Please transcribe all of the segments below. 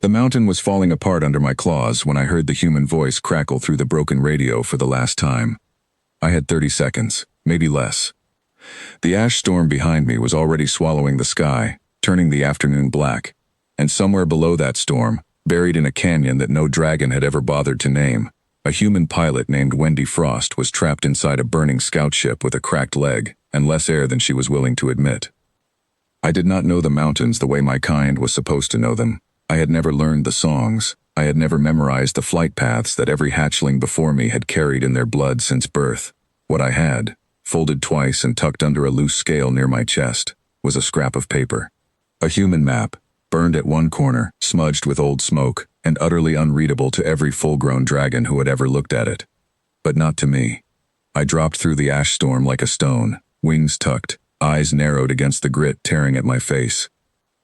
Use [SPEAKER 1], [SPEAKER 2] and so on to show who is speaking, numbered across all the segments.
[SPEAKER 1] The mountain was falling apart under my claws when I heard the human voice crackle through the broken radio for the last time. I had 30 seconds, maybe less. The ash storm behind me was already swallowing the sky, turning the afternoon black, and somewhere below that storm, buried in a canyon that no dragon had ever bothered to name, a human pilot named Wendy Frost was trapped inside a burning scout ship with a cracked leg and less air than she was willing to admit. I did not know the mountains the way my kind was supposed to know them. I had never learned the songs. I had never memorized the flight paths that every hatchling before me had carried in their blood since birth. What I had, folded twice and tucked under a loose scale near my chest, was a scrap of paper. A human map, burned at one corner, smudged with old smoke, and utterly unreadable to every full-grown dragon who had ever looked at it. But not to me. I dropped through the ash storm like a stone, wings tucked, eyes narrowed against the grit tearing at my face.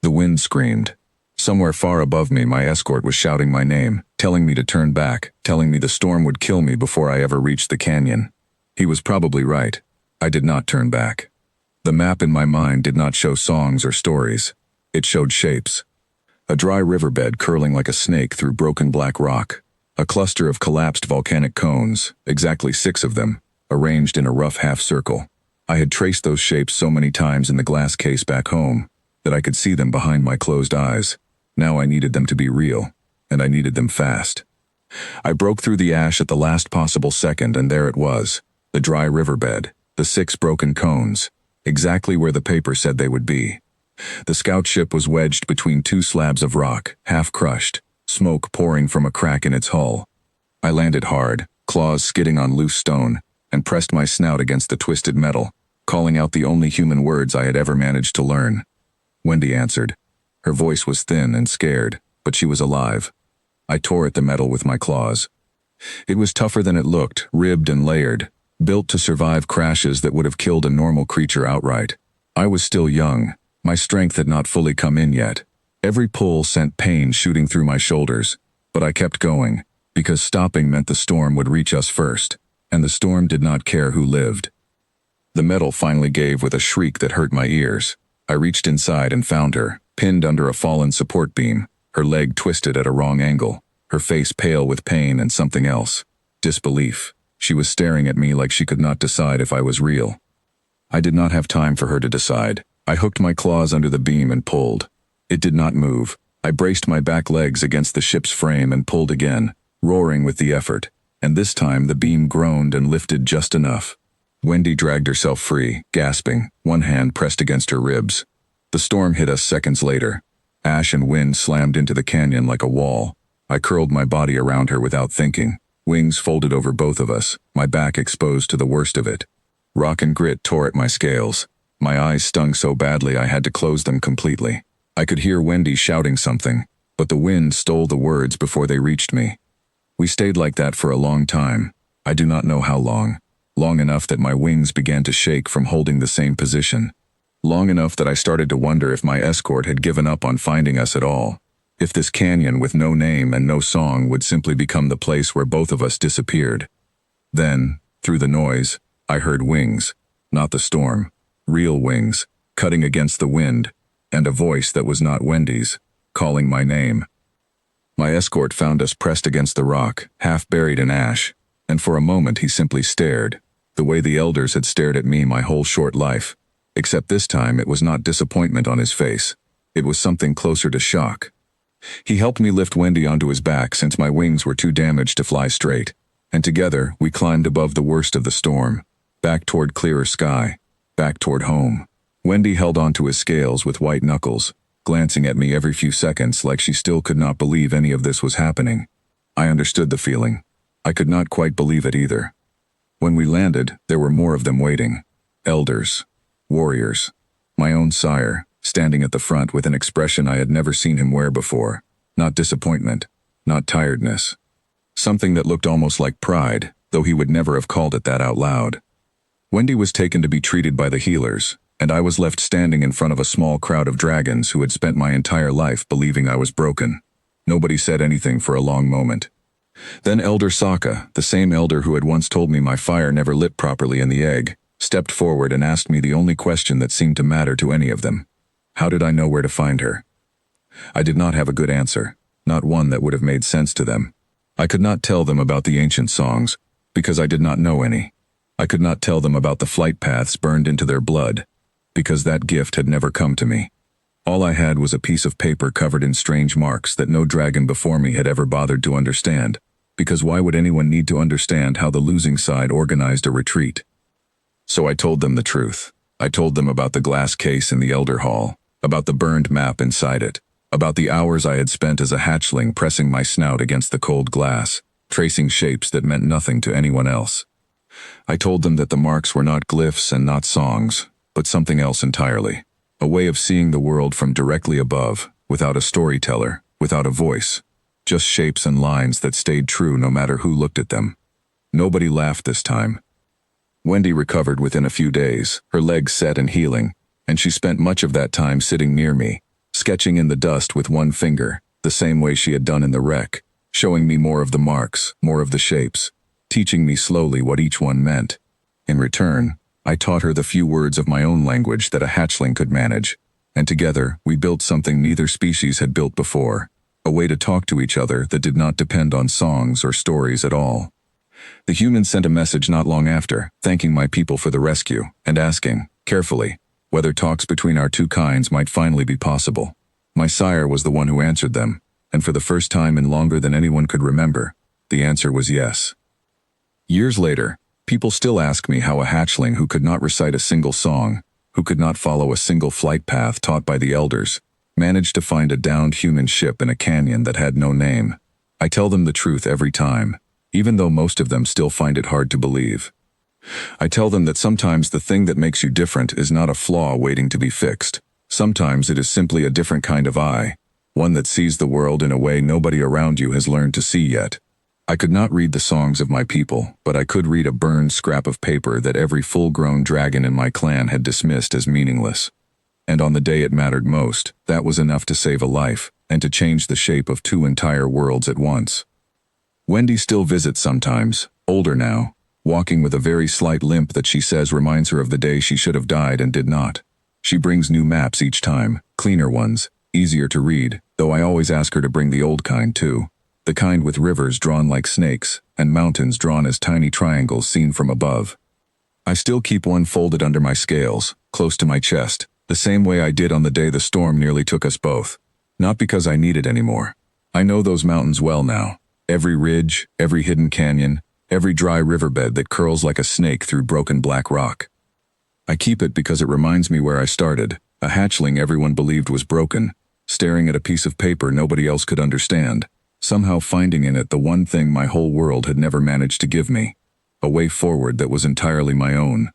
[SPEAKER 1] The wind screamed. Somewhere far above me, my escort was shouting my name, telling me to turn back, telling me the storm would kill me before I ever reached the canyon. He was probably right. I did not turn back. The map in my mind did not show songs or stories. It showed shapes. A dry riverbed curling like a snake through broken black rock. A cluster of collapsed volcanic cones, exactly 6 of them, arranged in a rough half-circle. I had traced those shapes so many times in the glass case back home that I could see them behind my closed eyes. Now I needed them to be real, and I needed them fast. I broke through the ash at the last possible second, and there it was, the dry riverbed, the 6 broken cones, exactly where the paper said they would be. The scout ship was wedged between 2 slabs of rock, half crushed, smoke pouring from a crack in its hull. I landed hard, claws skidding on loose stone, and pressed my snout against the twisted metal, calling out the only human words I had ever managed to learn. Wendy answered. Her voice was thin and scared, but she was alive. I tore at the metal with my claws. It was tougher than it looked, ribbed and layered, built to survive crashes that would have killed a normal creature outright. I was still young. My strength had not fully come in yet. Every pull sent pain shooting through my shoulders, but I kept going, because stopping meant the storm would reach us first, and the storm did not care who lived. The metal finally gave with a shriek that hurt my ears. I reached inside and found her, pinned under a fallen support beam, her leg twisted at a wrong angle, her face pale with pain and something else, disbelief. She was staring at me like she could not decide if I was real. I did not have time for her to decide. I hooked my claws under the beam and pulled. It did not move. I braced my back legs against the ship's frame and pulled again, roaring with the effort, and this time the beam groaned and lifted just enough. Wendy dragged herself free, gasping, one hand pressed against her ribs. The storm hit us seconds later. Ash and wind slammed into the canyon like a wall. I curled my body around her without thinking, wings folded over both of us, my back exposed to the worst of it. Rock and grit tore at my scales. My eyes stung so badly I had to close them completely. I could hear Wendy shouting something, but the wind stole the words before they reached me. We stayed like that for a long time. I do not know how long. Long enough that my wings began to shake from holding the same position. Long enough that I started to wonder if my escort had given up on finding us at all. If this canyon with no name and no song would simply become the place where both of us disappeared. Then, through the noise, I heard wings, not the storm, real wings, cutting against the wind, and a voice that was not Wendy's, calling my name. My escort found us pressed against the rock, half buried in ash, and for a moment he simply stared, the way the elders had stared at me my whole short life, except this time it was not disappointment on his face. It was something closer to shock. He helped me lift Wendy onto his back since my wings were too damaged to fly straight, and together we climbed above the worst of the storm, back toward clearer sky, back toward home. Wendy held onto his scales with white knuckles, glancing at me every few seconds like she still could not believe any of this was happening. I understood the feeling. I could not quite believe it either. When we landed, there were more of them waiting. Elders. Warriors. My own sire, standing at the front with an expression I had never seen him wear before. Not disappointment. Not tiredness. Something that looked almost like pride, though he would never have called it that out loud. Wendy was taken to be treated by the healers, and I was left standing in front of a small crowd of dragons who had spent my entire life believing I was broken. Nobody said anything for a long moment. Then Elder Sokka, the same elder who had once told me my fire never lit properly in the egg, stepped forward and asked me the only question that seemed to matter to any of them. How did I know where to find her? I did not have a good answer. not one that would have made sense to them. I could not tell them about the ancient songs, because I did not know any. I could not tell them about the flight paths burned into their blood, because that gift had never come to me. All I had was a piece of paper covered in strange marks that no dragon before me had ever bothered to understand, because why would anyone need to understand how the losing side organized a retreat? So I told them the truth. I told them about the glass case in the Elder Hall, about the burned map inside it, about the hours I had spent as a hatchling pressing my snout against the cold glass, tracing shapes that meant nothing to anyone else. I told them that the marks were not glyphs and not songs, but something else entirely, a way of seeing the world from directly above, without a storyteller, without a voice, just shapes and lines that stayed true no matter who looked at them. Nobody laughed this time. Wendy recovered within a few days, her legs set and healing, and she spent much of that time sitting near me, sketching in the dust with one finger, the same way she had done in the wreck, showing me more of the marks, more of the shapes, teaching me slowly what each one meant. In return, I taught her the few words of my own language that a hatchling could manage, and together we built something neither species had built before, a way to talk to each other that did not depend on songs or stories at all. The human sent a message not long after, thanking my people for the rescue, and asking, carefully, whether talks between our two kinds might finally be possible. My sire was the one who answered them, and for the first time in longer than anyone could remember, the answer was yes. Years later, people still ask me how a hatchling who could not recite a single song, who could not follow a single flight path taught by the elders, managed to find a downed human ship in a canyon that had no name. I tell them the truth every time, even though most of them still find it hard to believe. I tell them that sometimes the thing that makes you different is not a flaw waiting to be fixed. Sometimes it is simply a different kind of eye, one that sees the world in a way nobody around you has learned to see yet. I could not read the songs of my people, but I could read a burned scrap of paper that every full-grown dragon in my clan had dismissed as meaningless. And on the day it mattered most, that was enough to save a life, and to change the shape of two entire worlds at once. Wendy still visits sometimes, older now, walking with a very slight limp that she says reminds her of the day she should have died and did not. She brings new maps each time, cleaner ones, easier to read, though I always ask her to bring the old kind too. The kind with rivers drawn like snakes, and mountains drawn as tiny triangles seen from above. I still keep one folded under my scales, close to my chest, the same way I did on the day the storm nearly took us both. Not because I need it anymore. I know those mountains well now. Every ridge, every hidden canyon, every dry riverbed that curls like a snake through broken black rock. I keep it because it reminds me where I started, a hatchling everyone believed was broken, staring at a piece of paper nobody else could understand, somehow finding in it the one thing my whole world had never managed to give me, a way forward that was entirely my own.